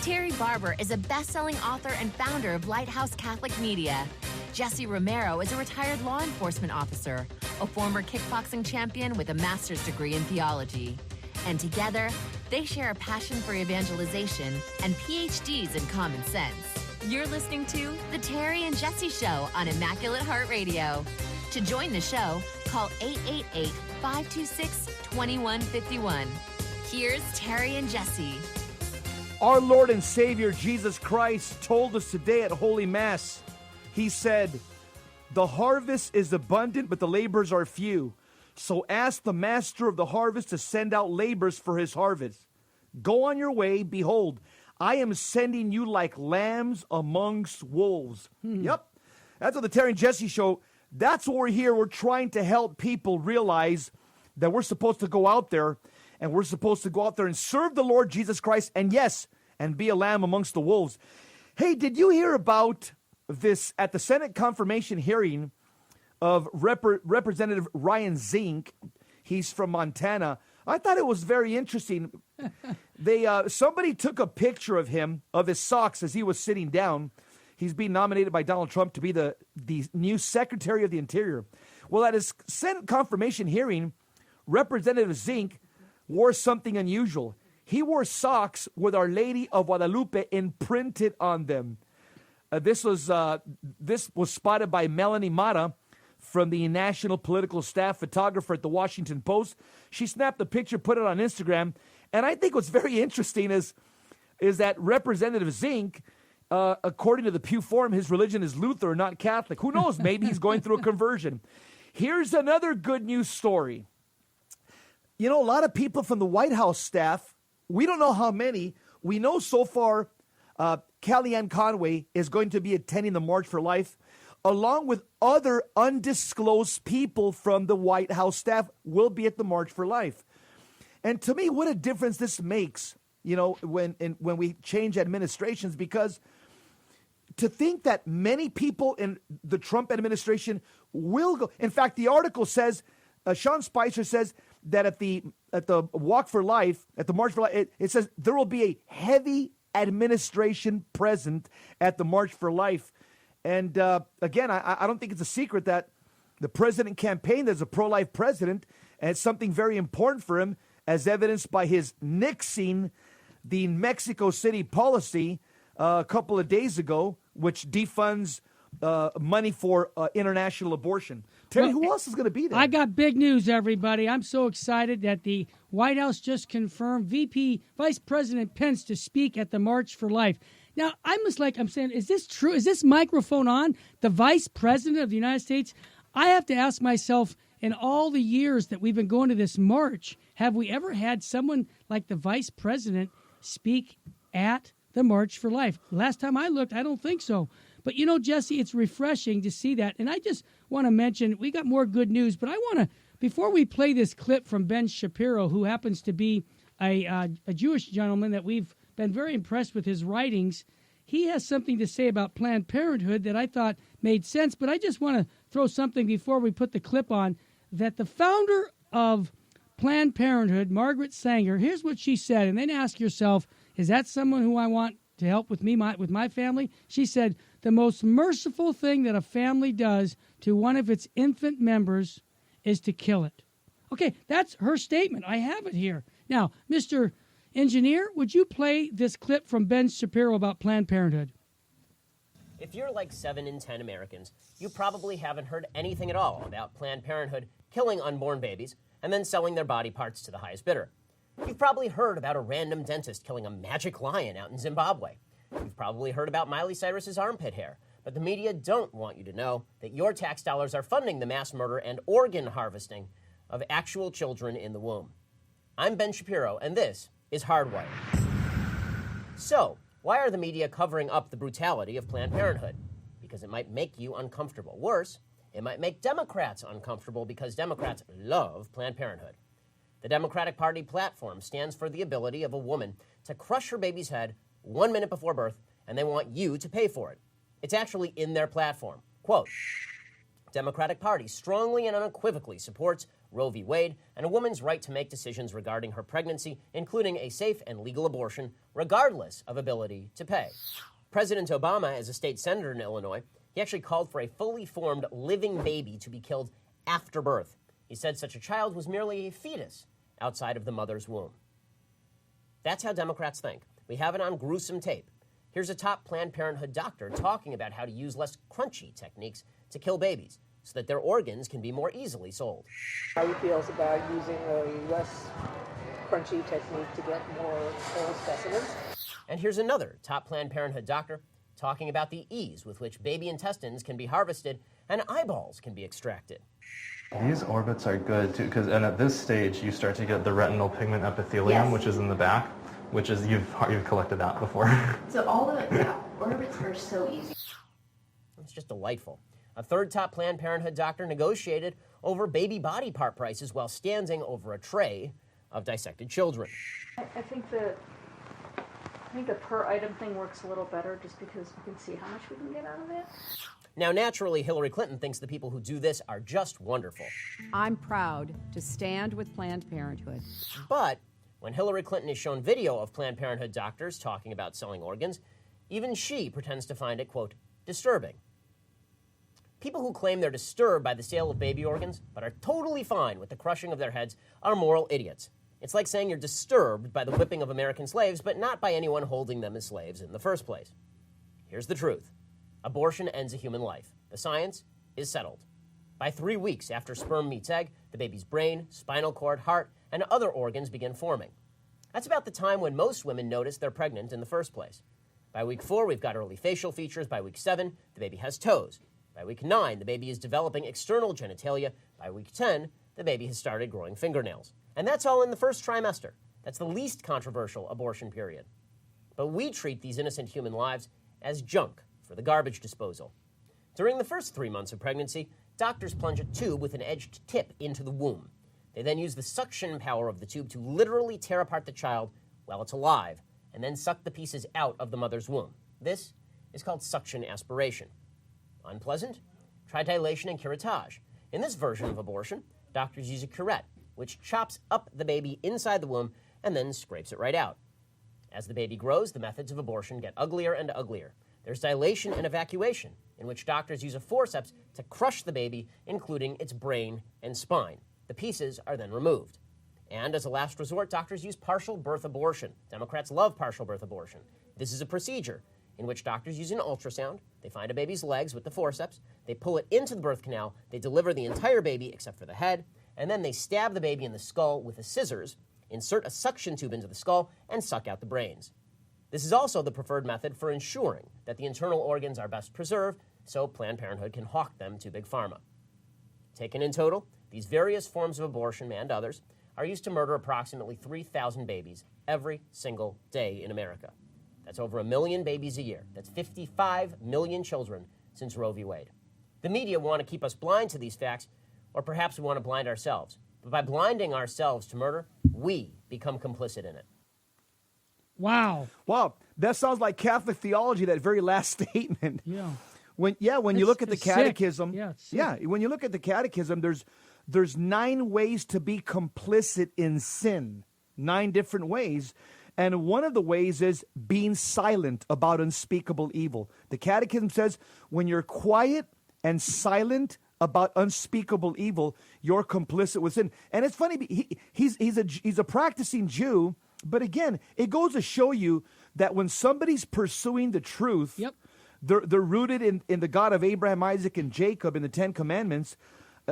Terry Barber is a best-selling author and founder of Lighthouse Catholic Media. Jesse Romero is a retired law enforcement officer, a former kickboxing champion with a master's degree in theology. And together, they share a passion for evangelization and PhDs in common sense. You're listening to The Terry and Jesse Show on Immaculate Heart Radio. To join the show, call 888-526-2151. Here's Terry and Jesse. Our Lord and Savior Jesus Christ told us today at Holy Mass, He said, "The harvest is abundant, but the laborers are few. So ask the master of the harvest to send out laborers for his harvest. Go on your way. Behold, I am sending you like lambs amongst wolves." Yep. That's what the Terry and Jesse Show, that's what we're here. We're trying to help people realize that we're supposed to go out there, and we're supposed to go out there and serve the Lord Jesus Christ, and yes, and be a lamb amongst the wolves. Hey, did you hear about this at the Senate confirmation hearing of Representative Ryan Zink? He's from Montana. I thought it was very interesting. Somebody took a picture of him, of his socks as he was sitting down. He's being nominated by Donald Trump to be the new Secretary of the Interior. Well, at his Senate confirmation hearing, Representative Zink wore something unusual. He wore socks with Our Lady of Guadalupe imprinted on them. This was spotted by Melanie Mata from the National Political Staff photographer at the Washington Post. She snapped the picture, put it on Instagram, and I think what's very interesting is that Representative Zink, according to the Pew Forum, his religion is Lutheran, not Catholic. Who knows? Maybe he's going through a conversion. Here's another good news story. You know, a lot of people from the White House staff, we don't know how many. We know so far Kellyanne Conway is going to be attending the March for Life, along with other undisclosed people from the White House staff will be at the March for Life. And to me, what a difference this makes, you know, when we change administrations, because to think that many people in the Trump administration will go. In fact, the article says, Sean Spicer says that at the Walk for Life, at the March for Life, it says there will be a heavy administration present at the March for Life. And again, I don't think it's a secret that the president campaigned as a pro-life president, and it's something very important for him, as evidenced by his nixing the Mexico City policy a couple of days ago, which defunds money for international abortion. Terry, who else is going to be there? I got big news, everybody. I'm so excited that the White House just confirmed Vice President Pence to speak at the March for Life. Now, I'm saying, is this true? Is this microphone on? The Vice President of the United States? I have to ask myself, in all the years that we've been going to this march, have we ever had someone like the Vice President speak at the March for Life? Last time I looked, I don't think so. But, you know, Jesse, it's refreshing to see that. And I just want to mention, we got more good news, but I want to, before we play this clip from Ben Shapiro, who happens to be a Jewish gentleman that we've been very impressed with his writings, he has something to say about Planned Parenthood that I thought made sense. But I just want to throw something before we put the clip on, that the founder of Planned Parenthood, Margaret Sanger, here's what she said. And then ask yourself, is that someone who I want to help with me, with my family? She said, the most merciful thing that a family does to one of its infant members is to kill it. Okay, that's her statement. I have it here. Now, Mr. Engineer, would you play this clip from Ben Shapiro about Planned Parenthood? If you're like 7 in 10 Americans, you probably haven't heard anything at all about Planned Parenthood killing unborn babies and then selling their body parts to the highest bidder. You've probably heard about a random dentist killing a magic lion out in Zimbabwe. You've probably heard about Miley Cyrus's armpit hair, but the media don't want you to know that your tax dollars are funding the mass murder and organ harvesting of actual children in the womb. I'm Ben Shapiro, and this is Hardwired. So, why are the media covering up the brutality of Planned Parenthood? Because it might make you uncomfortable. Worse, it might make Democrats uncomfortable because Democrats love Planned Parenthood. The Democratic Party platform stands for the ability of a woman to crush her baby's head 1 minute before birth, and they want you to pay for it. It's actually in their platform. Quote, Democratic Party strongly and unequivocally supports Roe v. Wade, and a woman's right to make decisions regarding her pregnancy, including a safe and legal abortion, regardless of ability to pay. President Obama, as a state senator in Illinois, he actually called for a fully formed living baby to be killed after birth. He said such a child was merely a fetus outside of the mother's womb. That's how Democrats think. We have it on gruesome tape. Here's a top Planned Parenthood doctor talking about how to use less crunchy techniques to kill babies so that their organs can be more easily sold. How he feels about using a less crunchy technique to get more whole specimens. And here's another top Planned Parenthood doctor talking about the ease with which baby intestines can be harvested and eyeballs can be extracted. These orbits are good too, and at this stage you start to get the retinal pigment epithelium, which is in the back, which is you've collected that before. So all the orbits are so easy. It's just delightful. A third top Planned Parenthood doctor negotiated over baby body part prices while standing over a tray of dissected children. I think the per item thing works a little better just because we can see how much we can get out of it. Now, naturally, Hillary Clinton thinks the people who do this are just wonderful. I'm proud to stand with Planned Parenthood. But when Hillary Clinton is shown video of Planned Parenthood doctors talking about selling organs, even she pretends to find it, quote, disturbing. People who claim they're disturbed by the sale of baby organs but are totally fine with the crushing of their heads are moral idiots. It's like saying you're disturbed by the whipping of American slaves, but not by anyone holding them as slaves in the first place. Here's the truth. Abortion ends a human life. The science is settled. By 3 weeks after sperm meets egg, the baby's brain, spinal cord, heart, and other organs begin forming. That's about the time when most women notice they're pregnant in the first place. By week 4, we've got early facial features. By week 7, the baby has toes. By week 9, the baby is developing external genitalia. By week 10, the baby has started growing fingernails. And that's all in the first trimester. That's the least controversial abortion period. But we treat these innocent human lives as junk for the garbage disposal. During the first 3 months of pregnancy, doctors plunge a tube with an edged tip into the womb. They then use the suction power of the tube to literally tear apart the child while it's alive, and then suck the pieces out of the mother's womb. This is called suction aspiration. Unpleasant? Try dilation and curettage. In this version of abortion, doctors use a curette, which chops up the baby inside the womb and then scrapes it right out. As the baby grows, the methods of abortion get uglier and uglier. There's dilation and evacuation, in which doctors use a forceps to crush the baby, including its brain and spine. The pieces are then removed. And as a last resort, doctors use partial birth abortion. Democrats love partial birth abortion. This is a procedure in which doctors use an ultrasound. They find a baby's legs with the forceps. They pull it into the birth canal. They deliver the entire baby except for the head. And then they stab the baby in the skull with the scissors, insert a suction tube into the skull, and suck out the brains. This is also the preferred method for ensuring that the internal organs are best preserved, so Planned Parenthood can hawk them to Big Pharma. Taken in total, these various forms of abortion and others are used to murder approximately 3,000 babies every single day in America. That's over 1 million babies a year. That's 55 million children since Roe v. Wade. The media want to keep us blind to these facts, or perhaps we want to blind ourselves. But by blinding ourselves to murder, we become complicit in it. Wow. Wow, that sounds like Catholic theology, that very last statement. Yeah. When you look at the Catechism, sick. When you look at the Catechism, there's 9 ways to be complicit in sin, 9 different ways. And one of the ways is being silent about unspeakable evil. The Catechism says when you're quiet and silent about unspeakable evil, you're complicit with sin. And it's funny, he's a practicing Jew, but again, it goes to show you that when somebody's pursuing the truth, they're rooted in the God of Abraham, Isaac, and Jacob in the 10 Commandments.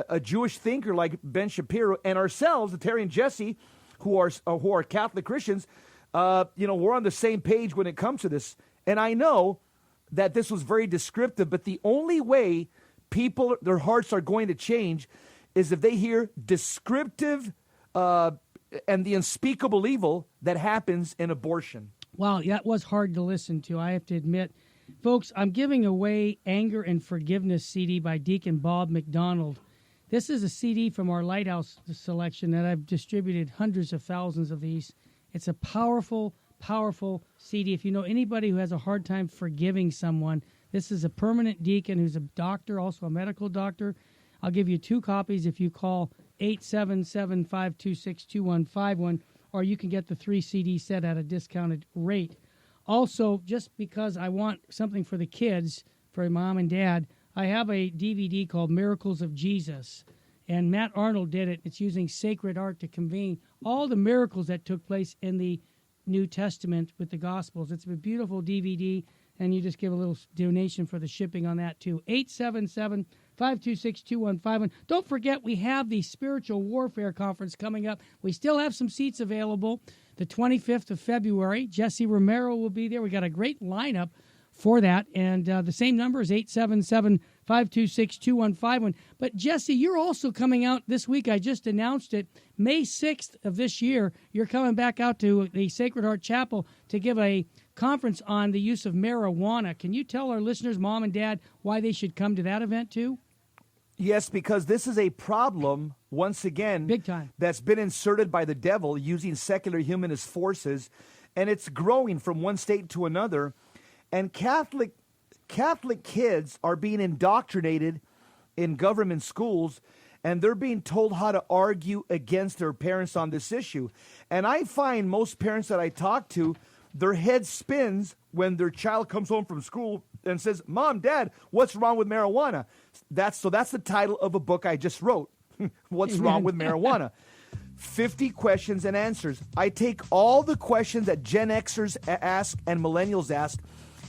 A Jewish thinker like Ben Shapiro and ourselves, the Terry and Jesse, who are Catholic Christians, we're on the same page when it comes to this. And I know that this was very descriptive, but the only way people, their hearts are going to change is if they hear descriptive and the unspeakable evil that happens in abortion. Wow, that was hard to listen to, I have to admit. Folks, I'm giving away Anger and Forgiveness CD by Deacon Bob McDonald. This is a CD from our Lighthouse selection that I've distributed hundreds of thousands of these. It's a powerful, powerful CD. If you know anybody who has a hard time forgiving someone, this is a permanent deacon who's a doctor, also a medical doctor. I'll give you 2 copies if you call 877-526-2151, or you can get the 3 CD set at a discounted rate. Also, just because I want something for the kids, for mom and dad, I have a DVD called Miracles of Jesus, and Matt Arnold did it. It's using sacred art to convey all the miracles that took place in the New Testament with the Gospels. It's a beautiful DVD, and you just give a little donation for the shipping on that, too. 877-526-2151. Don't forget, we have the Spiritual Warfare Conference coming up. We still have some seats available. The 25th of February, Jesse Romero will be there. We got a great lineup for that, and the same number is 877-526-2151. But, Jesse, you're also coming out this week. I just announced it. May 6th of this year, you're coming back out to the Sacred Heart Chapel to give a conference on the use of marijuana. Can you tell our listeners, Mom and Dad, why they should come to that event, too? Yes, because this is a problem, once again, big time, that's been inserted by the devil using secular humanist forces, and it's growing from one state to another. And Catholic kids are being indoctrinated in government schools, and they're being told how to argue against their parents on this issue. And I find most parents that I talk to, their head spins when their child comes home from school and says, "Mom, Dad, what's wrong with marijuana?" That's the title of a book I just wrote. What's wrong with marijuana? 50 questions and answers. I take all the questions that Gen Xers ask and millennials ask,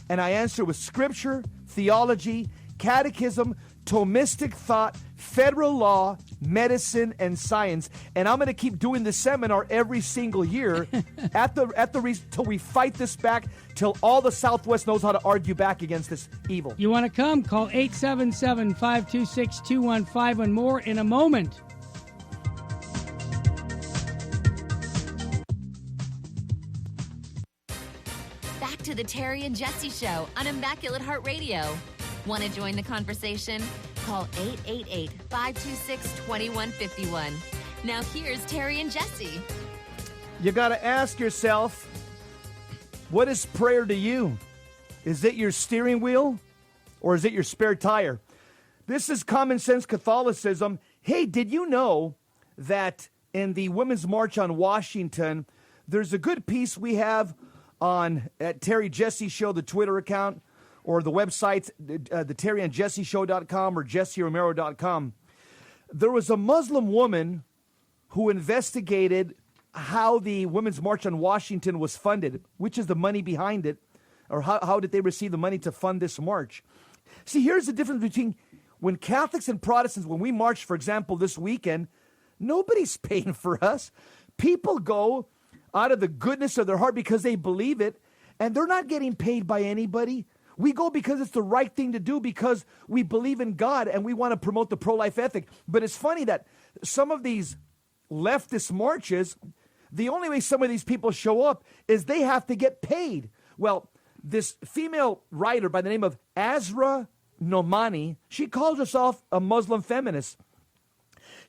and I answer with scripture, theology, catechism, Thomistic thought, federal law, medicine, and science. And I'm going to keep doing this seminar every single year till we fight this back, till all the Southwest knows how to argue back against this evil. You want to come? Call 877-526-2151. More in a moment. Back to the Terry and Jesse Show on Immaculate Heart Radio. Want to join the conversation? Call 888-526-2151. Now here's Terry and Jesse. You got to ask yourself, what is prayer to you? Is it your steering wheel or is it your spare tire? This is Common Sense Catholicism. Hey, did you know that in the Women's March on Washington, there's a good piece we have at Terry Jesse Show, the Twitter account, or the website, the terryandjesseshow.com or jesseromero.com. There was a Muslim woman who investigated how the Women's March on Washington was funded, which is the money behind it, or how did they receive the money to fund this march. See, here's the difference between when Catholics and Protestants, when we march, for example, this weekend, nobody's paying for us. People go out of the goodness of their heart because they believe it, and they're not getting paid by anybody. We go because it's the right thing to do, because we believe in God and we want to promote the pro-life ethic. But it's funny that some of these leftist marches, the only way some of these people show up is they have to get paid. Well, this female writer by the name of Azra Nomani, she calls herself a Muslim feminist.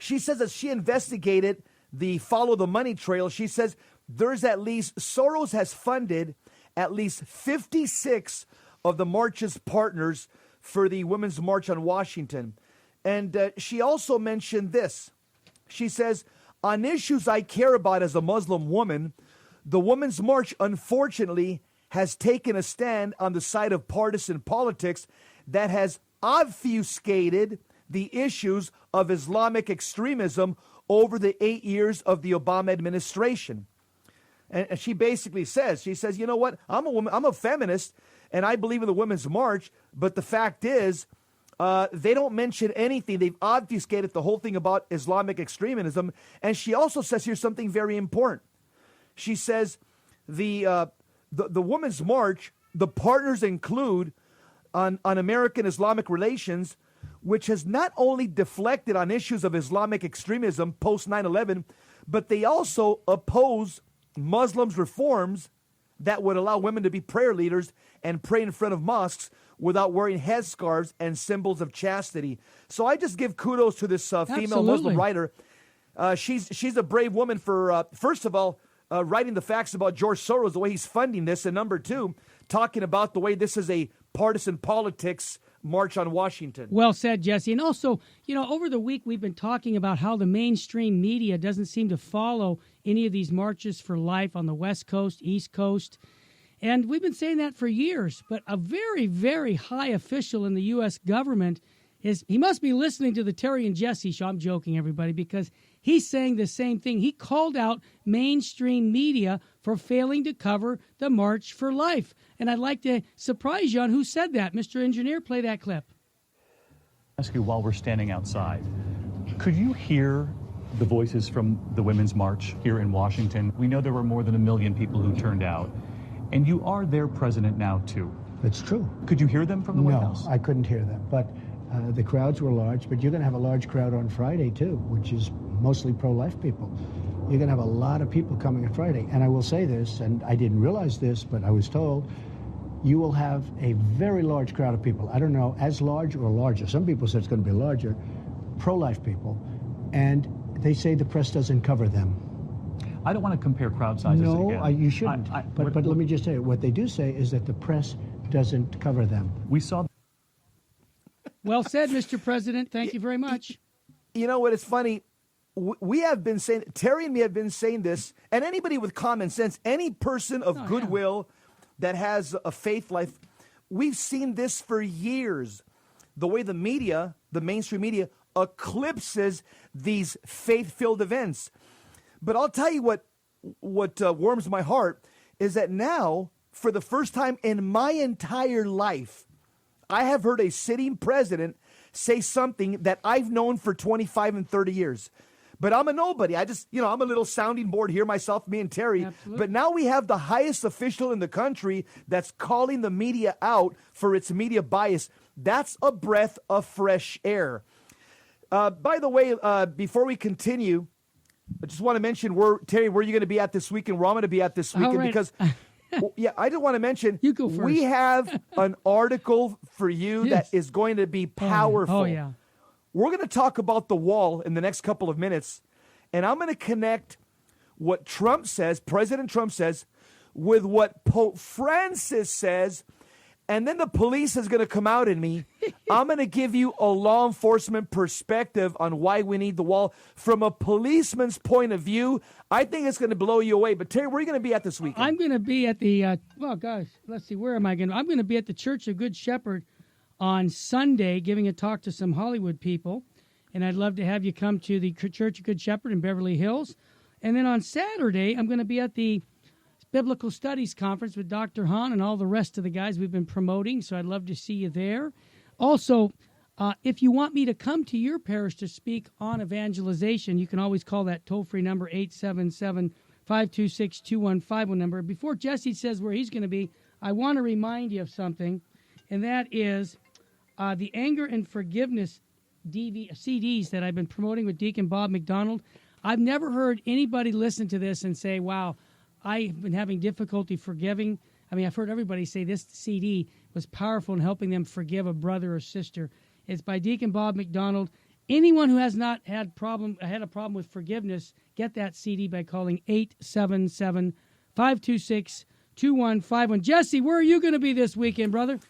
She says that she investigated the Follow the Money trail. She says Soros has funded at least 56 of the march's partners for the Women's March on Washington. And she also mentioned this. She says, on issues I care about as a Muslim woman, the Women's March, unfortunately, has taken a stand on the side of partisan politics that has obfuscated the issues of Islamic extremism over the 8 years of the Obama administration. And she basically says, you know what, I'm a woman, I'm a feminist, and I believe in the Women's March, but the fact is, they don't mention anything. They've obfuscated the whole thing about Islamic extremism. And she also says here's something very important. She says the Women's March, the partners include on American Islamic relations, which has not only deflected on issues of Islamic extremism post 9/11, but they also oppose Muslims' reforms that would allow women to be prayer leaders and pray in front of mosques without wearing headscarves and symbols of chastity. So I just give kudos to this female Muslim writer. She's a brave woman for, first of all, writing the facts about George Soros, the way he's funding this, and number two, talking about the way this is a partisan politics march on Washington. Well said, Jesse. And also, over the week we've been talking about how the mainstream media doesn't seem to follow any of these marches for life on the West Coast, East Coast. And we've been saying that for years. But a very, very high official in the U.S. government he must be listening to the Terry and Jesse show. I'm joking, everybody, because he's saying the same thing. He called out mainstream media for failing to cover the March for Life. And I'd like to surprise you on who said that. Mr. Engineer, play that clip. Ask you while we're standing outside, could you hear the voices from the Women's March here in Washington? We know there were more than 1 million people who turned out, and you are their president now, too. That's true. Could you hear them from the White House? No, I couldn't hear them, but the crowds were large. But you're going to have a large crowd on Friday, too, which is mostly pro-life people. You're going to have a lot of people coming on Friday. And I will say this, and I didn't realize this, but I was told, you will have a very large crowd of people. I don't know, as large or larger. Some people say it's going to be larger, pro-life people. And they say the press doesn't cover them. I don't want to compare crowd sizes again. No, you shouldn't. But let me just say, what they do say is that the press doesn't cover them. We saw... Well said, Mr. President. Thank you very much. You know what? It's funny. We have been saying, Terry and me have been saying this, and anybody with common sense, any person of goodwill that has a faith life, we've seen this for years. The way the media, the mainstream media, eclipses these faith-filled events. But I'll tell you what warms my heart is that now, for the first time in my entire life, I have heard a sitting president say something that I've known for 25 and 30 years. But I'm a nobody. I'm a little sounding board here myself, me and Terry. Absolutely. But now we have the highest official in the country that's calling the media out for its media bias. That's a breath of fresh air. By the way, before we continue, I just want to mention, Terry, where are you going to be at this weekend? Where I'm going to be at this weekend, right. Because... I just want to mention, you go first. We have an article for you that is going to be powerful. Oh, yeah. We're going to talk about the wall in the next couple of minutes, and I'm going to connect what Trump says, President Trump says, with what Pope Francis says, and then the police is going to come out in me. I'm going to give you a law enforcement perspective on why we need the wall from a policeman's point of view. I think it's going to blow you away. But Terry, where are you going to be at this weekend? I'm going to be at the, let's see, where am I going to? I'm going to be at the Church of Good Shepherd on Sunday giving a talk to some Hollywood people. And I'd love to have you come to the Church of Good Shepherd in Beverly Hills. And then on Saturday, I'm going to be at the Biblical Studies Conference with Dr. Hahn and all the rest of the guys we've been promoting, so I'd love to see you there. Also, if you want me to come to your parish to speak on evangelization, you can always call that toll-free number, 877-526-2151 number. Before Jesse says where he's going to be, I want to remind you of something, and that is the Anger and Forgiveness CDs that I've been promoting with Deacon Bob McDonald. I've never heard anybody listen to this and say, wow, I've been having difficulty forgiving. I mean, I've heard everybody say this CD was powerful in helping them forgive a brother or sister. It's by Deacon Bob McDonald. Anyone who has not had a problem with forgiveness, get that CD by calling 877-526-2151. Jesse, where are you going to be this weekend, brother?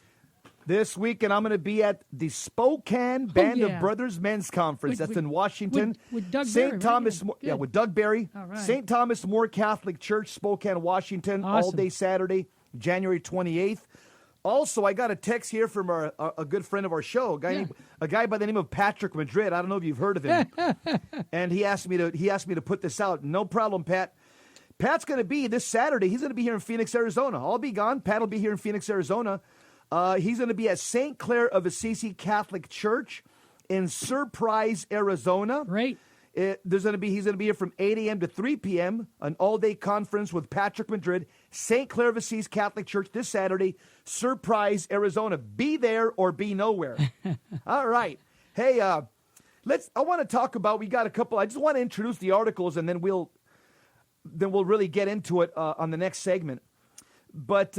This weekend, I'm going to be at the Spokane Band of Brothers Men's Conference. That's in Washington. With Doug St. Thomas, right? with Doug Barry. All right. St. Thomas More Catholic Church, Spokane, Washington, Awesome. all day Saturday, January 28th. Also, I got a text here from a good friend of our show, a guy by the name of Patrick Madrid. I don't know if you've heard of him. And he asked me to put this out. No problem, Pat. Pat's going to be this Saturday. He's going to be here in Phoenix, Arizona. I'll be gone. Pat will be here in Phoenix, Arizona. He's going to be at St. Clair of Assisi Catholic Church in Surprise, Arizona. Great. He's going to be here from 8 a.m. to 3 p.m., an all-day conference with Patrick Madrid, St. Clair of Assisi Catholic Church this Saturday, Surprise, Arizona. Be there or be nowhere. All right. Hey, I want to talk about, we got a couple, I just want to introduce the articles, and then we'll really get into it on the next segment. But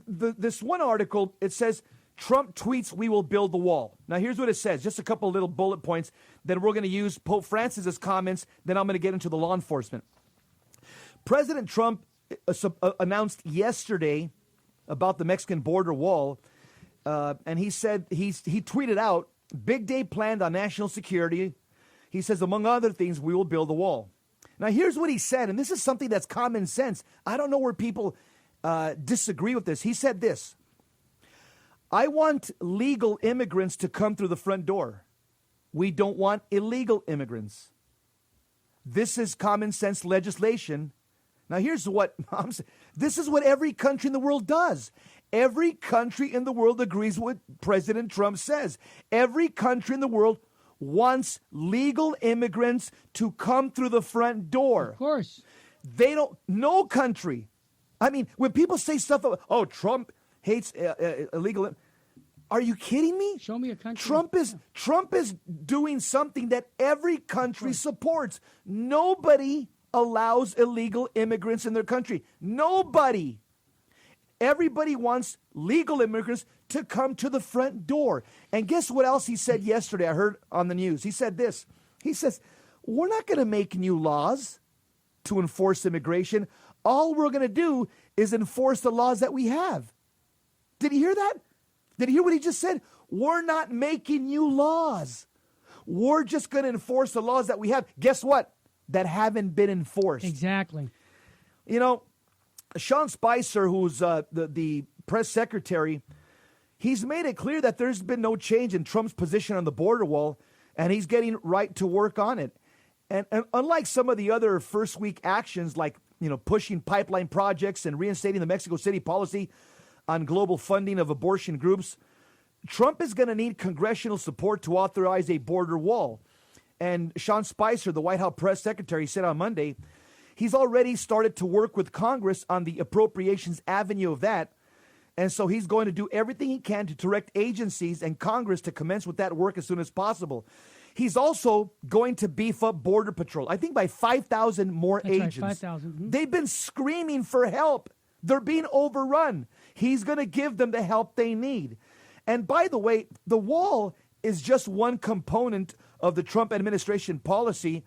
this one article, it says, Trump tweets, "We will build the wall." Now, here's what it says. Just a couple of little bullet points. Then we're going to use Pope Francis's comments. Then I'm going to get into the law enforcement. President Trump announced yesterday about the Mexican border wall and he said he tweeted out, "Big day planned on national security." He says, among other things, we will build a wall. Now, here's what he said, and this is something that's common sense. I don't know where people disagree with this. He said this: I want legal immigrants to come through the front door. We don't want illegal immigrants. This is common sense legislation. Now, here's what I'm saying. This is what every country in the world does. Every country in the world agrees with what President Trump says. Every country in the world wants legal immigrants to come through the front door. Of course. They don't, no country. I mean, when people say stuff about, oh, Trump hates illegal, are you kidding me? Show me a country. Trump is doing something that every country supports. Nobody allows illegal immigrants in their country. Nobody. Everybody wants legal immigrants to come to the front door. And guess what else he said yesterday? I heard on the news. He said this. He says, we're not going to make new laws to enforce immigration. All we're going to do is enforce the laws that we have. Did you hear that? Did you hear what he just said? We're not making new laws. We're just going to enforce the laws that we have. Guess what? That haven't been enforced. Exactly. You know, Sean Spicer, who's the press secretary, he's made it clear that there's been no change in Trump's position on the border wall, and he's getting right to work on it. And unlike some of the other first week actions, like, you know, pushing pipeline projects and reinstating the Mexico City policy on global funding of abortion groups, Trump is going to need congressional support to authorize a border wall. And Sean Spicer, the White House press secretary, said on Monday, he's already started to work with Congress on the appropriations avenue of that. And so he's going to do everything he can to direct agencies and Congress to commence with that work as soon as possible. He's also going to beef up Border Patrol, I think by 5,000 more agents. Right, 5,000. Mm-hmm. They've been screaming for help. They're being overrun. He's going to give them the help they need. And by the way, the wall is just one component of the Trump administration policy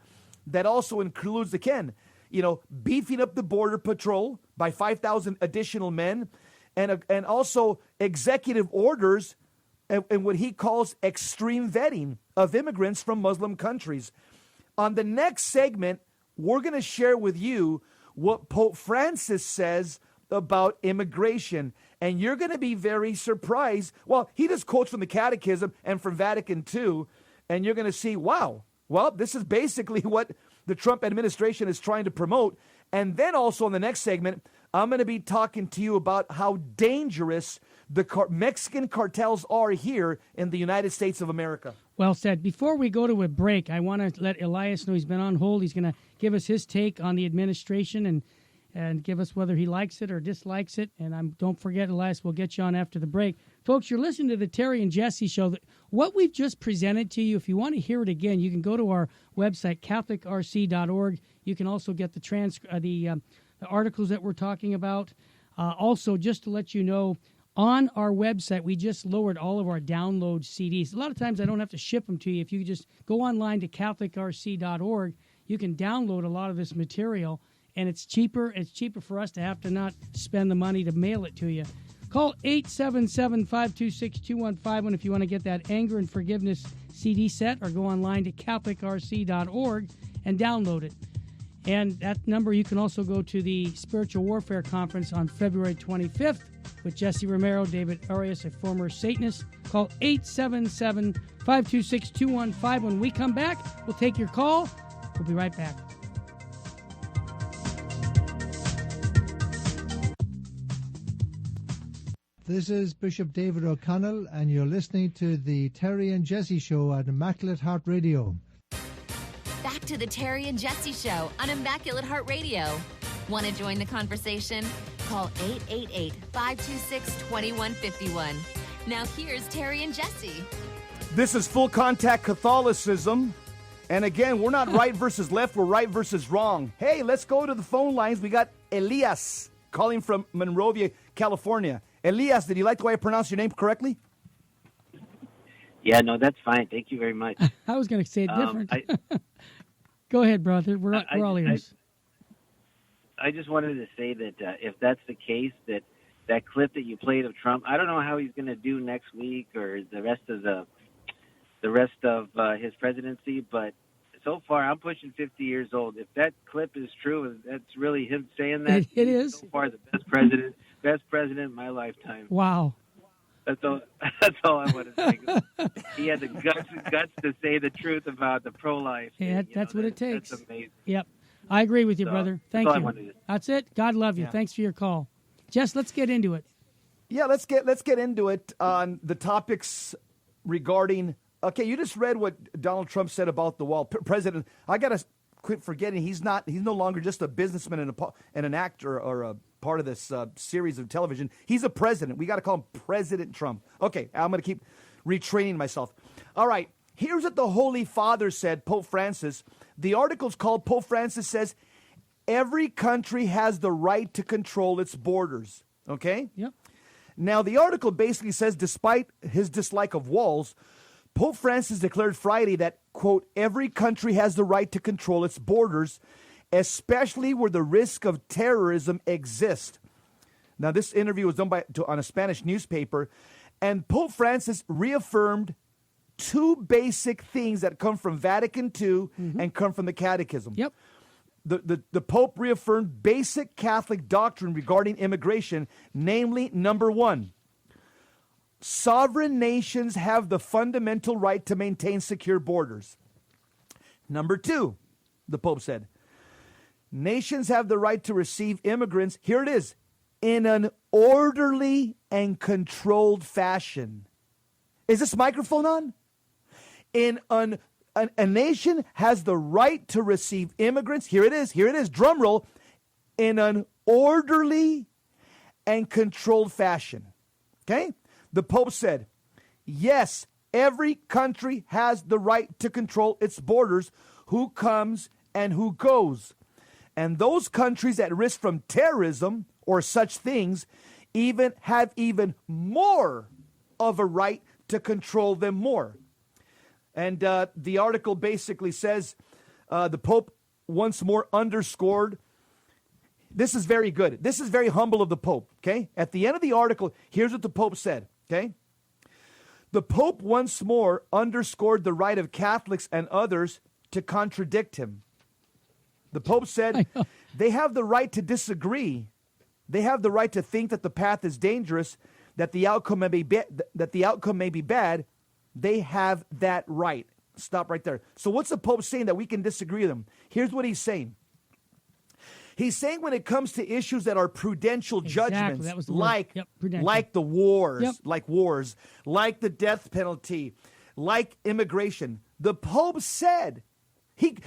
that also includes, again, you know, beefing up the Border Patrol by 5,000 additional men, and also executive orders and what he calls extreme vetting of immigrants from Muslim countries. On the next segment, we're going to share with you what Pope Francis says about immigration, and you're going to be very surprised. Well, he just quotes from the Catechism and from Vatican II, and you're going to see, wow, well, this is basically what the Trump administration is trying to promote. And then also in the next segment, I'm going to be talking to you about how dangerous the Mexican cartels are here in the United States of America. Well said. Before we go to a break, I want to let Elias know he's been on hold. He's going to give us his take on the administration and give us whether he likes it or dislikes it. And don't forget, Elias, we'll get you on after the break. Folks, you're listening to the Terry and Jesse Show. What we've just presented to you, if you want to hear it again, you can go to our website, catholicrc.org. You can also get the articles that we're talking about. Also, just to let you know, on our website, we just lowered all of our download CDs. A lot of times I don't have to ship them to you. If you just go online to catholicrc.org, you can download a lot of this material, and it's cheaper. It's cheaper for us to have to not spend the money to mail it to you. Call 877-526-2151 if you want to get that Anger and Forgiveness CD set, or go online to catholicrc.org and download it. And that number, you can also go to the Spiritual Warfare Conference on February 25th with Jesse Romero, David Arias, a former Satanist. Call 877-526-2151. When we come back, we'll take your call. We'll be right back. This is Bishop David O'Connell, and you're listening to the Terry and Jesse Show on Immaculate Heart Radio. Back to the Terry and Jesse Show on Immaculate Heart Radio. Want to join the conversation? Call 888-526-2151. Now here's Terry and Jesse. This is Full Contact Catholicism. And again, we're not right versus left, we're right versus wrong. Hey, let's go to the phone lines. We got Elias calling from Monrovia, California. Elias, did you like the way I pronounced your name correctly? Yeah, no, that's fine. Thank you very much. I was going to say it different. Go ahead, brother. We're all ears. I just wanted to say that if that's the case, that that clip that you played of Trump. I don't know how he's going to do next week or the rest of his presidency, but so far I'm pushing 50 years old. If that clip is true, that's really him saying that. It is. So far, the best president in my lifetime. Wow. That's all I want to say. He had the guts to say the truth about the pro-life. Yeah, that's what it takes. That's amazing. Yep. I agree with you, brother. Thank that's all you. I wanted to That's it. God love you. Thanks for your call. Jess, let's get into it. Yeah, let's get into it on the topics regarding. Okay, you just read what Donald Trump said about the wall. President, I gotta quit forgetting he's no longer just a businessman and an actor or a part of this series of television. He's a president. We got to call him President Trump. Okay, I'm going to keep retraining myself. All right, here's what the Holy Father said, Pope Francis. The article's called Pope Francis Says Every Country Has the Right to Control Its Borders. Okay? Yep. Now, the article basically says, despite his dislike of walls, Pope Francis declared Friday that, quote, every country has the right to control its borders, especially where the risk of terrorism exists. Now, this interview was done on a Spanish newspaper, and Pope Francis reaffirmed two basic things that come from Vatican II and come from the Catechism. Yep. The Pope reaffirmed basic Catholic doctrine regarding immigration, namely, number one, sovereign nations have the fundamental right to maintain secure borders. Number two, the Pope said, nations have the right to receive immigrants, here it is, in an orderly and controlled fashion. Is this microphone on? A nation has the right to receive immigrants, here it is, drum roll, in an orderly and controlled fashion. Okay? The Pope said, yes, every country has the right to control its borders, who comes and who goes. And those countries at risk from terrorism or such things have even more of a right to control them more. And the article basically says the Pope once more underscored. This is very good. This is very humble of the Pope, okay? At the end of the article, here's what the Pope said, okay? The Pope once more underscored the right of Catholics and others to contradict him. The Pope said they have the right to disagree. They have the right to think that the path is dangerous, that the outcome may be bad. They have that right. Stop right there. So what's the Pope saying that we can disagree with him? Here's what he's saying. He's saying when it comes to issues that are prudential judgments, that was the like the wars, like the death penalty, like immigration, the Pope said, he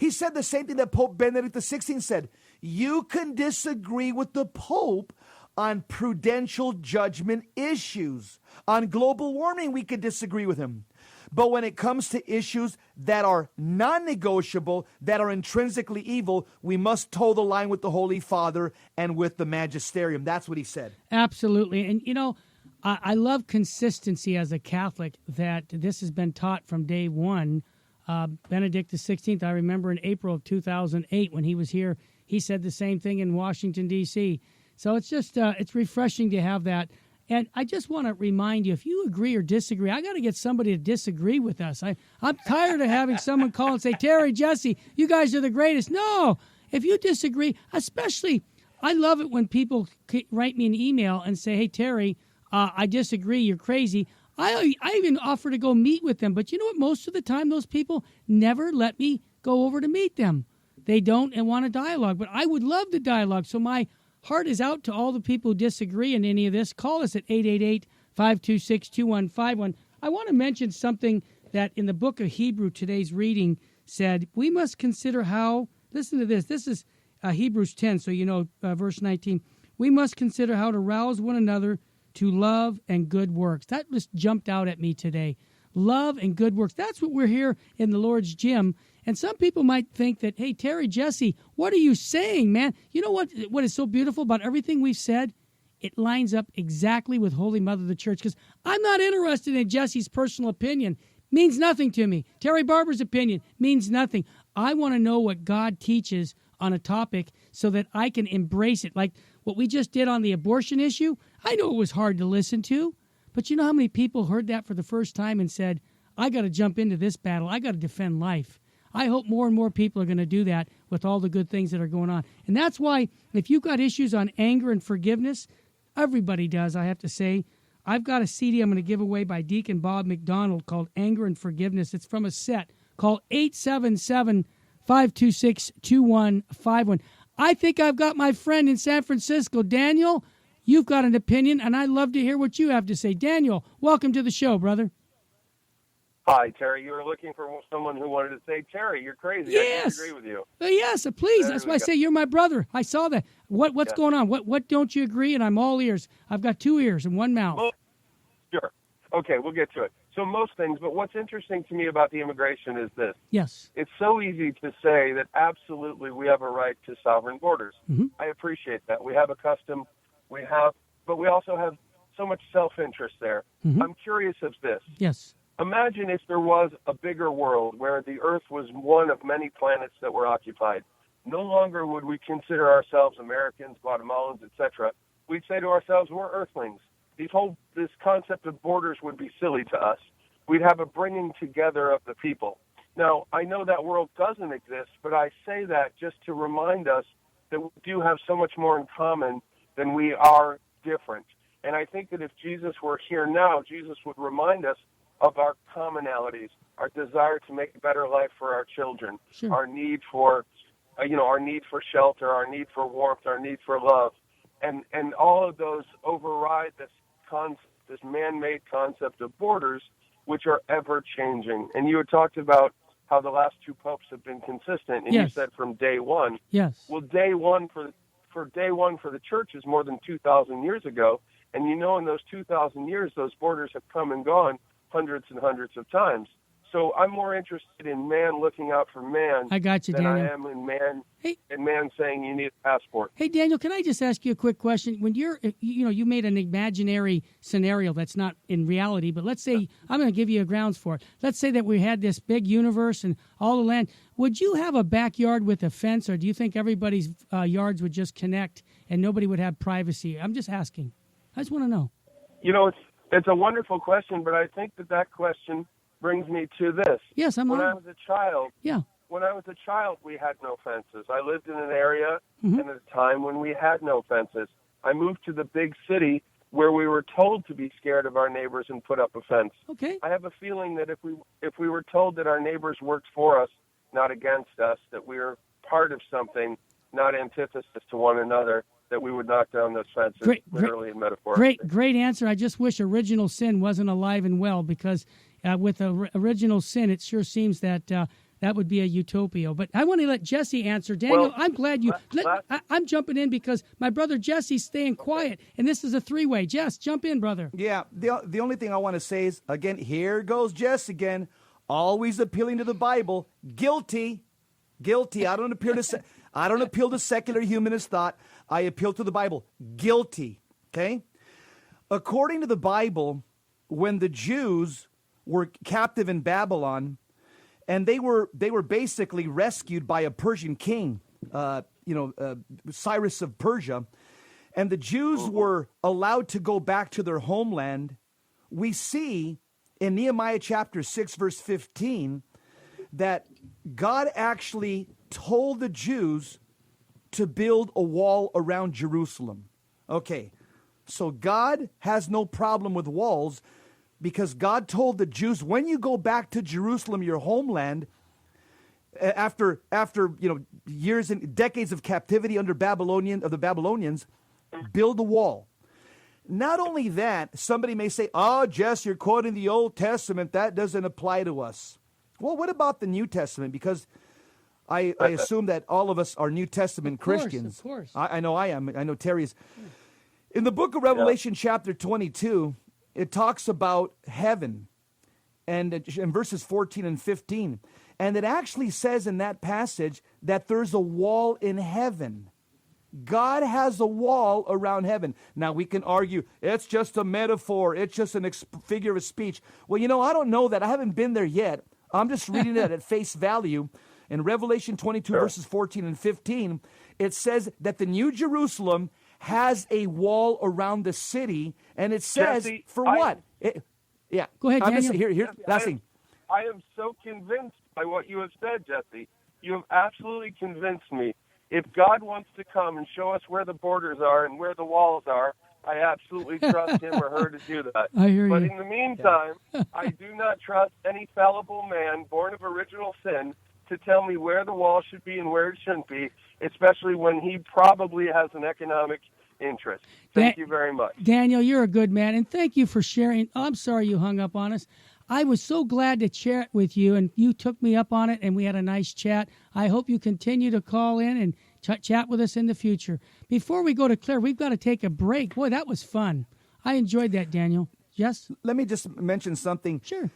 said the same thing that Pope Benedict XVI said. You can disagree with the Pope on prudential judgment issues. On global warming, we could disagree with him. But when it comes to issues that are non-negotiable, that are intrinsically evil, we must toe the line with the Holy Father and with the Magisterium. That's what he said. Absolutely. And, you know, I love consistency as a Catholic, that this has been taught from day one. Benedict XVI, I remember in April of 2008 when he was here, he said the same thing in Washington, D.C. So it's just, it's refreshing to have that. And I just want to remind you, if you agree or disagree, I got to get somebody to disagree with us. I'm tired of having someone call and say, Terry, Jesse, you guys are the greatest. No, if you disagree, especially, I love it when people write me an email and say, hey, Terry, I disagree, you're crazy. I even offer to go meet with them. But you know what? Most of the time, those people never let me go over to meet them. They don't and want a dialogue. But I would love the dialogue. So my heart is out to all the people who disagree in any of this. Call us at 888-526-2151. I want to mention something that in the book of Hebrew, today's reading said, we must consider how, listen to this, this is Hebrews 10, so you know verse 19. We must consider how to rouse one another to love and good works. That just jumped out at me today. Love and good works. That's what we're here in the Lord's gym. And some people might think that, hey, Terry, Jesse, what are you saying, man? You know what is so beautiful about everything we've said? It lines up exactly with Holy Mother of the Church, because I'm not interested in Jesse's personal opinion. Means nothing to me. Terry Barber's opinion means nothing. I want to know what God teaches on a topic so that I can embrace it. Like what we just did on the abortion issue, I know it was hard to listen to, but you know how many people heard that for the first time and said, I got to jump into this battle. I got to defend life. I hope more and more people are going to do that with all the good things that are going on. And that's why if you've got issues on anger and forgiveness, everybody does, I have to say. I've got a CD I'm going to give away by Deacon Bob McDonald called Anger and Forgiveness. It's from a set called 877-526-2151. I think I've got my friend in San Francisco. Daniel, you've got an opinion, and I'd love to hear what you have to say. Daniel, welcome to the show, brother. Hi, Terry. You were looking for someone who wanted to say, Terry, you're crazy. Yes. I agree with you. Yes, please. There That's we why I go. say you're my brother. I saw that. What's going on? What don't you agree? And I'm all ears. I've got 2 ears and 1 mouth. Well, sure. Okay, we'll get to it. So most things, but what's interesting to me about the immigration is this. Yes. It's so easy to say that absolutely we have a right to sovereign borders. Mm-hmm. I appreciate that. We have a custom, but we also have so much self-interest there. Mm-hmm. I'm curious of this. Yes. Imagine if there was a bigger world where the Earth was one of many planets that were occupied. No longer would we consider ourselves Americans, Guatemalans, etc. We'd say to ourselves, we're Earthlings. This concept of borders would be silly to us. We'd have a bringing together of the people. Now, I know that world doesn't exist, but I say that just to remind us that we do have so much more in common than we are different. And I think that if Jesus were here now, Jesus would remind us of our commonalities, our desire to make a better life for our children, Sure. our need for, our need for shelter, our need for warmth, our need for love, and all of those override this man-made concept of borders, which are ever changing. And you had talked about how the last 2 popes have been consistent, and Yes. you said from day one. Yes. Well, day one for the church is more than 2,000 years ago, and in those 2,000 years, those borders have come and gone hundreds and hundreds of times. So I'm more interested in man looking out for man I got you, than Daniel. I am in man saying you need a passport. Hey, Daniel, can I just ask you a quick question? When you made an imaginary scenario that's not in reality, but let's say, I'm going to give you a grounds for it. Let's say that we had this big universe and all the land. Would you have a backyard with a fence, or do you think everybody's yards would just connect and nobody would have privacy? I'm just asking. I just want to know. It's a wonderful question, but I think that question brings me to this. Yes, When I was a child, Yeah. When I was a child, we had no fences. I lived in an area Mm-hmm. and at a time when we had no fences. I moved to the big city where we were told to be scared of our neighbors and put up a fence. Okay. I have a feeling that if we were told that our neighbors worked for us, not against us, that we were part of something, not antithesis to one another, that we would knock down those fences, literally and metaphorically. Great answer. I just wish original sin wasn't alive and well, because with original sin, it sure seems that that would be a utopia. But I want to let Jesse answer. Daniel, Well, I'm glad you... I'm jumping in because my brother Jesse's staying quiet, and this is a 3-way. Jess, jump in, brother. Yeah, the only thing I want to say is, again, here goes Jess again, always appealing to the Bible. Guilty. I don't appeal to secular humanist thought. I appeal to the Bible. Guilty. Okay? According to the Bible, when the Jews were captive in Babylon, and they were basically rescued by a Persian king, Cyrus of Persia, and the Jews were allowed to go back to their homeland, we see in Nehemiah chapter 6, verse 15, that God actually told the Jews to build a wall around Jerusalem. Okay, so God has no problem with walls, because God told the Jews, when you go back to Jerusalem, your homeland, after years and decades of captivity under the Babylonians, build a wall. Not only that, somebody may say, "Oh, Jess, you're quoting the Old Testament. That doesn't apply to us." Well, what about the New Testament? Because I assume that all of us are New Testament Christians. Of course. I know I am. I know Terry is. In the book of Revelation, chapter 22, it talks about heaven, and in verses 14 and 15. And it actually says in that passage that there's a wall in heaven. God has a wall around heaven. Now, we can argue it's just a metaphor. It's just a figure of speech. Well, I don't know that. I haven't been there yet. I'm just reading it at face value. In Revelation 22, verses 14 and 15, it says that the New Jerusalem has a wall around the city, and it says, Jesse, what? Yeah. Go ahead, Daniel. Here, last thing. I am so convinced by what you have said, Jesse. You have absolutely convinced me. If God wants to come and show us where the borders are and where the walls are, I absolutely trust him or her to do that. I hear but you. in the meantime, I do not trust any fallible man born of original sin to tell me where the wall should be and where it shouldn't be, especially when he probably has an economic interest. Thank you very much. Daniel, you're a good man, and thank you for sharing. I'm sorry you hung up on us. I was so glad to chat with you, and you took me up on it, and we had a nice chat. I hope you continue to call in and chat with us in the future. Before we go to Claire, we've got to take a break. Boy, that was fun. I enjoyed that, Daniel. Yes? Let me just mention something. Sure.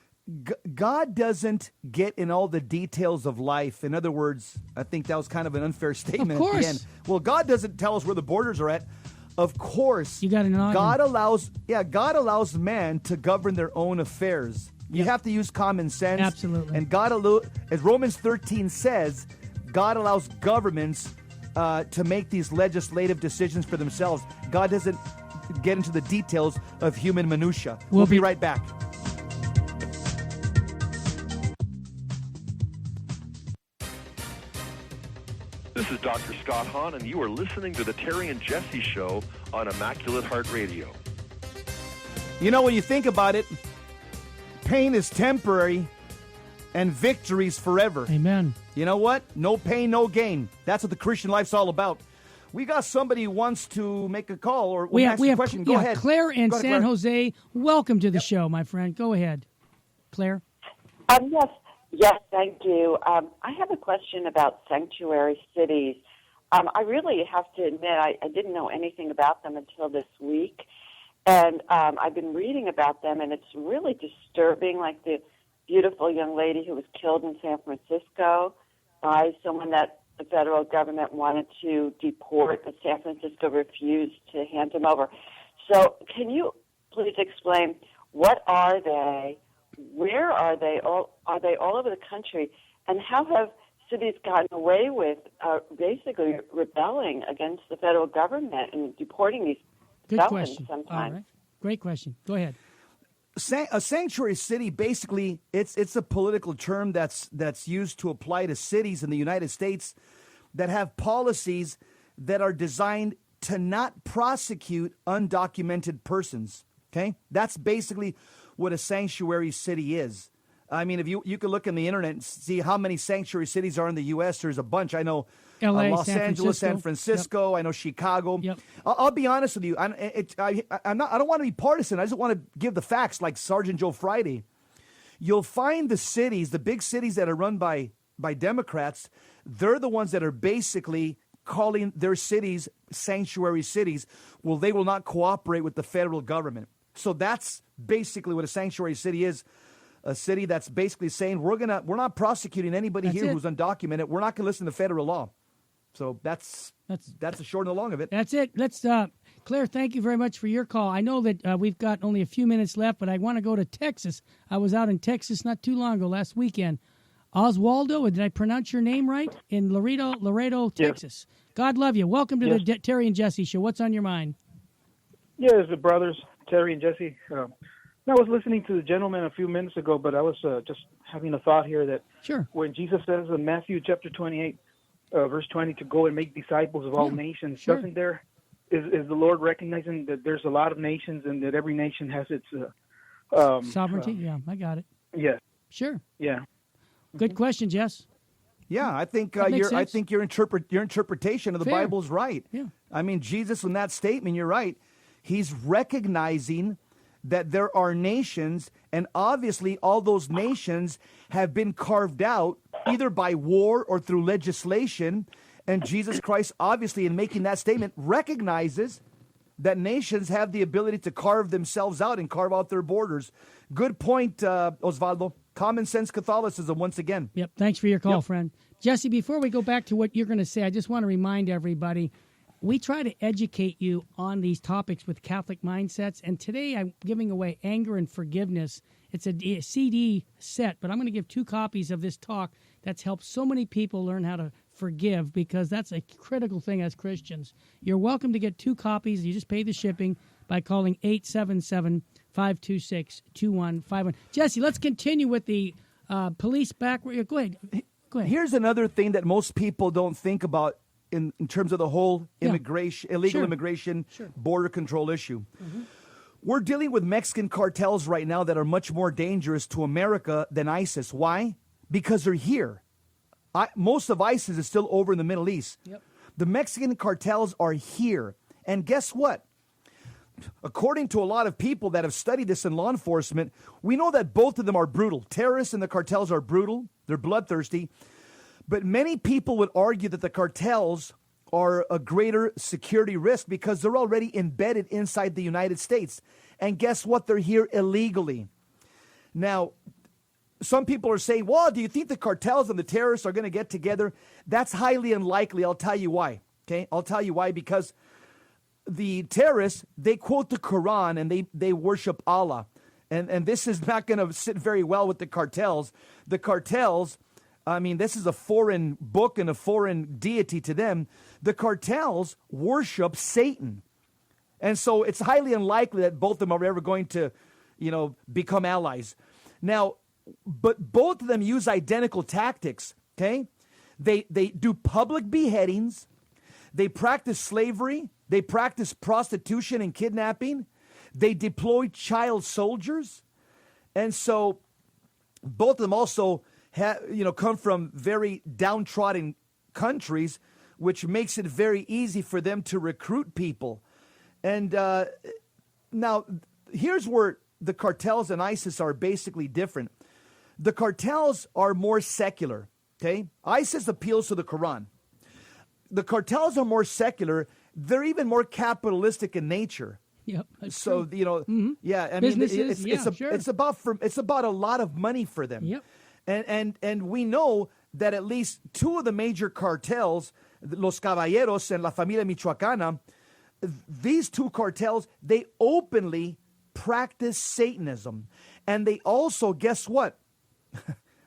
God doesn't get in all the details of life. In other words, I think that was kind of an unfair statement Of course. at the end. Well, God doesn't tell us where the borders are at. Of course. You got an God allows man to govern their own affairs. You have to use common sense. Absolutely. And as Romans 13 says, God allows governments to make these legislative decisions for themselves. God doesn't get into the details of human minutia. We'll be right back. This is Dr. Scott Hahn, and you are listening to the Terry and Jesse Show on Immaculate Heart Radio. You know, when you think about it, pain is temporary and victory's forever. Amen. You know what? No pain, no gain. That's what the Christian life's all about. We got somebody who wants to make a call or ask a question. Go ahead. Claire in Go ahead, San Claire. Jose. Welcome to the show, my friend. Go ahead. Claire? Yes, thank you. I have a question about sanctuary cities. I really have to admit I didn't know anything about them until this week. And I've been reading about them, and it's really disturbing, like the beautiful young lady who was killed in San Francisco by someone that the federal government wanted to deport, but San Francisco refused to hand him over. So can you please explain, what are they? Where are they? Are they all over the country? And how have cities gotten away with basically rebelling against the federal government and deporting these Good felons question. sometimes? All right. Great question. Go ahead. A sanctuary city, basically, it's a political term that's used to apply to cities in the United States that have policies that are designed to not prosecute undocumented persons. Okay, that's basically what a sanctuary city is. I mean, if you can look on the internet and see how many sanctuary cities are in the U.S., there's a bunch. I know LA, Los San Angeles, Francisco. San Francisco. Yep. I know Chicago. Yep. I'll be honest with you. I don't want to be partisan. I just want to give the facts like Sergeant Joe Friday. You'll find the cities, the big cities that are run by Democrats, they're the ones that are basically calling their cities sanctuary cities. Well, they will not cooperate with the federal government. So that's basically what a sanctuary city is. A city that's basically saying we're not prosecuting anybody That's here it. who's undocumented. We're not going to listen to federal law. So that's the short and the long of it. That's it. Let's Claire, thank you very much for your call. I know that we've got only a few minutes left, but I want to go to Texas. I was out in Texas not too long ago, last weekend. Oswaldo, did I pronounce your name right? In Laredo, Texas. God love you. Welcome to the Terry and Jesse Show. What's on your mind? Yes, the brothers, Terry and Jesse. I was listening to the gentleman a few minutes ago, but I was just having a thought here that when Jesus says in Matthew chapter 28, verse 20, to go and make disciples of all nations, doesn't there, is the Lord recognizing that there's a lot of nations and that every nation has its sovereignty? Yeah, I got it. Yeah. Sure. Yeah. Good question, Jess. Yeah, I think That makes sense. your interpretation of the Fair. Bible is right. Yeah. I mean, Jesus, in that statement, you're right. He's recognizing that there are nations, and obviously all those nations have been carved out either by war or through legislation. And Jesus Christ, obviously, in making that statement, recognizes that nations have the ability to carve themselves out and carve out their borders. Good point, Osvaldo. Common sense Catholicism once again. Yep. Thanks for your call, friend. Jesse, before we go back to what you're going to say, I just want to remind everybody, we try to educate you on these topics with Catholic mindsets. And today I'm giving away Anger and Forgiveness. It's a CD set, but I'm going to give 2 copies of this talk that's helped so many people learn how to forgive, because that's a critical thing as Christians. You're welcome to get 2 copies. You just pay the shipping by calling 877-526-2151. Jesse, let's continue with the police back. Go ahead. Here's another thing that most people don't think about in terms of the whole illegal immigration, border control issue. We're dealing with Mexican cartels right now that are much more dangerous to America than ISIS. Why? Because they're here. Most of ISIS is still over in the Middle East. The Mexican cartels are here. And guess what? According to a lot of people that have studied this in law enforcement, we know that both of them are brutal. Terrorists and the cartels are brutal. They're bloodthirsty. But many people would argue that the cartels are a greater security risk because they're already embedded inside the United States. And guess what? They're here illegally. Now, some people are saying, well, do you think the cartels and the terrorists are going to get together? That's highly unlikely. I'll tell you why. Okay? I'll tell you why. Because the terrorists, they quote the Quran and they worship Allah. And this is not going to sit very well with the cartels. The cartels, I mean, this is a foreign book and a foreign deity to them. The cartels worship Satan. And so it's highly unlikely that both of them are ever going to, become allies. Now, but both of them use identical tactics, okay? They do public beheadings. They practice slavery. They practice prostitution and kidnapping. They deploy child soldiers. And so both of them also come from very downtrodden countries, which makes it very easy for them to recruit people. And now, here's where the cartels and ISIS are basically different. The cartels are more secular, okay? ISIS appeals to the Quran. The cartels are more secular. They're even more capitalistic in nature. Yep. So, yeah, I mean, it's about a lot of money for them. Yep. And we know that at least 2 of the major cartels, Los Caballeros and La Familia Michoacana, these 2 cartels, they openly practice Satanism. And they also, guess what?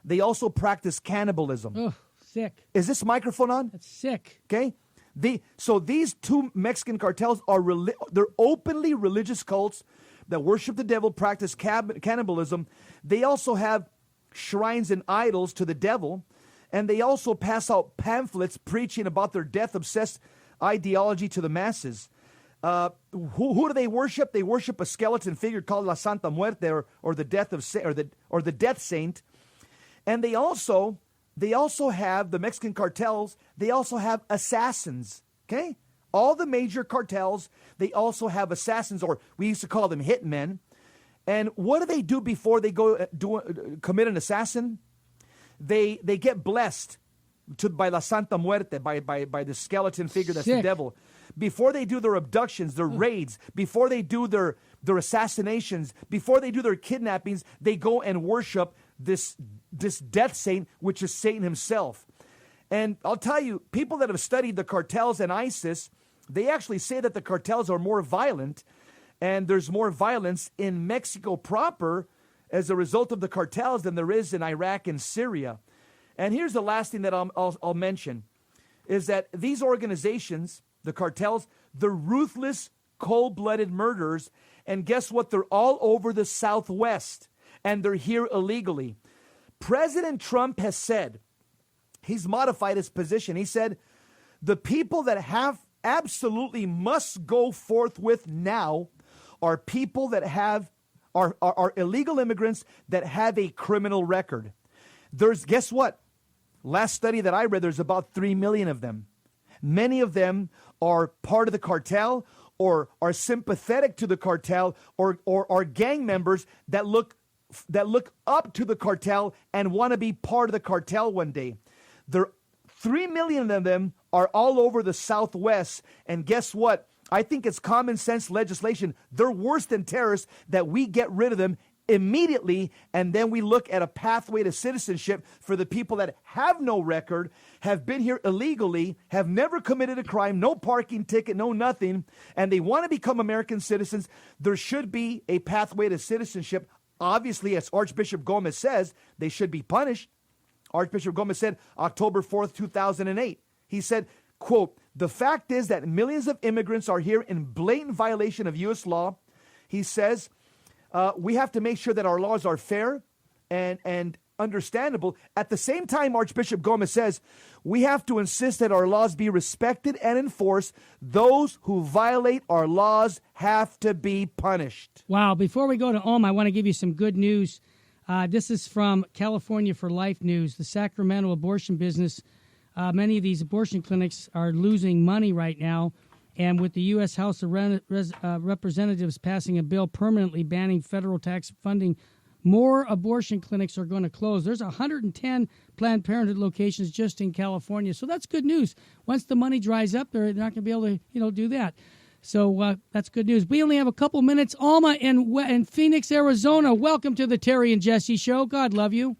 They also practice cannibalism. Oh, sick. Is this microphone on? That's sick. Okay. So these 2 Mexican cartels they're openly religious cults that worship the devil, practice cannibalism. They also have shrines and idols to the devil, and they also pass out pamphlets preaching about their death-obsessed ideology to the masses. Who do they worship? They worship a skeleton figure called La Santa Muerte, or the death of or the death saint. And they also have, the Mexican cartels, they also have assassins, okay? All the major cartels, they also have assassins, or we used to call them hitmen. And what do they do before they go commit an assassin? They get blessed by La Santa Muerte, by the skeleton figure that's the devil. Before they do their abductions, their raids, before they do their assassinations, before they do their kidnappings, they go and worship this death saint, which is Satan himself. And I'll tell you, people that have studied the cartels and ISIS, they actually say that the cartels are more violent, and there's more violence in Mexico proper as a result of the cartels than there is in Iraq and Syria. And here's the last thing that I'll mention, is that these organizations, the cartels, they're ruthless, cold-blooded murderers, and guess what? They're all over the Southwest, and they're here illegally. President Trump has said, he's modified his position. He said, the people that have absolutely must go forthwith now are people that are illegal immigrants that have a criminal record. Guess what? Last study that I read, there's about 3 million of them. Many of them are part of the cartel or are sympathetic to the cartel or are gang members that look up to the cartel and want to be part of the cartel one day. 3 million of them are all over the Southwest. And guess what? I think it's common sense legislation. They're worse than terrorists, that we get rid of them immediately, and then we look at a pathway to citizenship for the people that have no record, have been here illegally, have never committed a crime, no parking ticket, no nothing, and they want to become American citizens. There should be a pathway to citizenship. Obviously, as Archbishop Gomez says, they should be punished. Archbishop Gomez said October 4th, 2008. He said, quote, "The fact is that millions of immigrants are here in blatant violation of U.S. law." He says, we have to make sure that our laws are fair and understandable. At the same time, Archbishop Gomez says, we have to insist that our laws be respected and enforced. Those who violate our laws have to be punished. Wow. Before we go to Elma, I want to give you some good news. This is from California for Life News. The Sacramento abortion business, many of these abortion clinics are losing money right now. And with the U.S. House of Representatives passing a bill permanently banning federal tax funding, more abortion clinics are going to close. There's 110 Planned Parenthood locations just in California. So that's good news. Once the money dries up, they're not going to be able to, do that. So that's good news. We only have a couple minutes. Alma in Phoenix, Arizona. Welcome to the Terry and Jesse Show. God love you.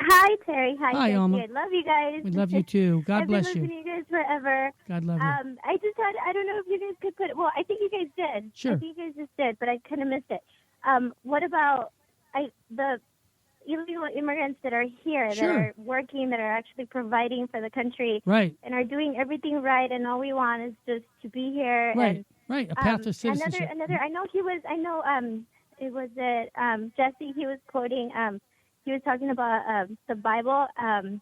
Hi, Terry. Hi, Jesse. Alma. I love you guys. We love you, too. God bless you. I've been listening to you guys forever. God love you. I don't know if you guys could put, well, I think you guys did. Sure. I think you guys just did, but I kind of missed it. What about the illegal immigrants that are here, that are working, that are actually providing for the country, right, and are doing everything right, and all we want is just to be here, right, and, right, a path to citizenship. Another. It was Jesse. He was quoting. He was talking about the Bible. I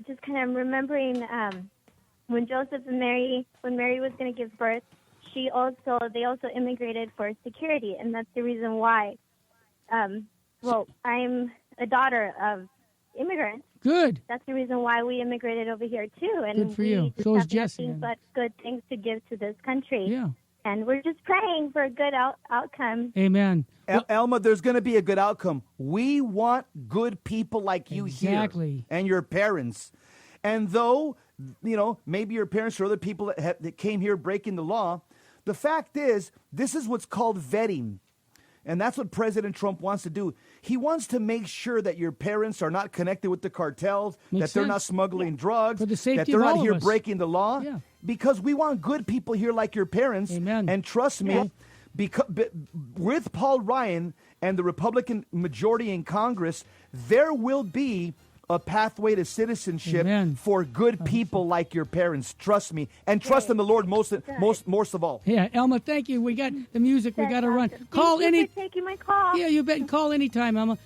just kind of remembering when Joseph and Mary, when Mary was going to give birth, they also immigrated for security, and that's the reason why. Well, I'm a daughter of immigrants. Good. That's the reason why we immigrated over here too, and good for you. We So is have Jesse. nothing but good things to give to this country. Yeah. And we're just praying for a good outcome. Amen. Elma, there's going to be a good outcome. We want good people like you here and your parents. And though, maybe your parents or other people that came here breaking the law, the fact is, this is what's called vetting. And that's what President Trump wants to do. He wants to make sure that your parents are not connected with the cartels, that they're not smuggling drugs, that they're not here breaking the law. Yeah. Because we want good people here like your parents. Amen. And trust me, with Paul Ryan and the Republican majority in Congress, there will be a pathway to citizenship for good people like your parents. Trust me. And trust in the Lord most of all. Yeah, Elma, thank you. We got the music. We got to run. Thank you for taking my call. Yeah, you bet. Call anytime, Elma.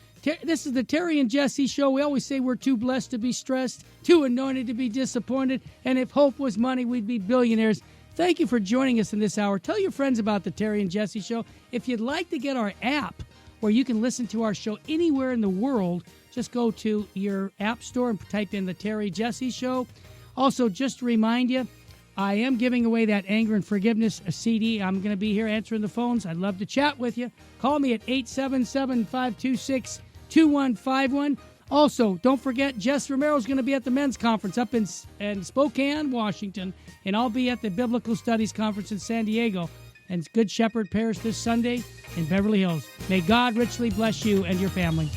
This is the Terry and Jesse Show. We always say we're too blessed to be stressed, too anointed to be disappointed, and if hope was money, we'd be billionaires. Thank you for joining us in this hour. Tell your friends about the Terry and Jesse Show. If you'd like to get our app, where you can listen to our show anywhere in the world, just go to your app store and type in the Terry Jesse Show. Also, just to remind you, I am giving away that Anger and Forgiveness CD. I'm going to be here answering the phones. I'd love to chat with you. Call me at 877-526-2151. Also, don't forget, Jess Romero's going to be at the men's conference up in Spokane, Washington, and I'll be at the Biblical Studies Conference in San Diego and Good Shepherd Parish this Sunday in Beverly Hills. May God richly bless you and your family.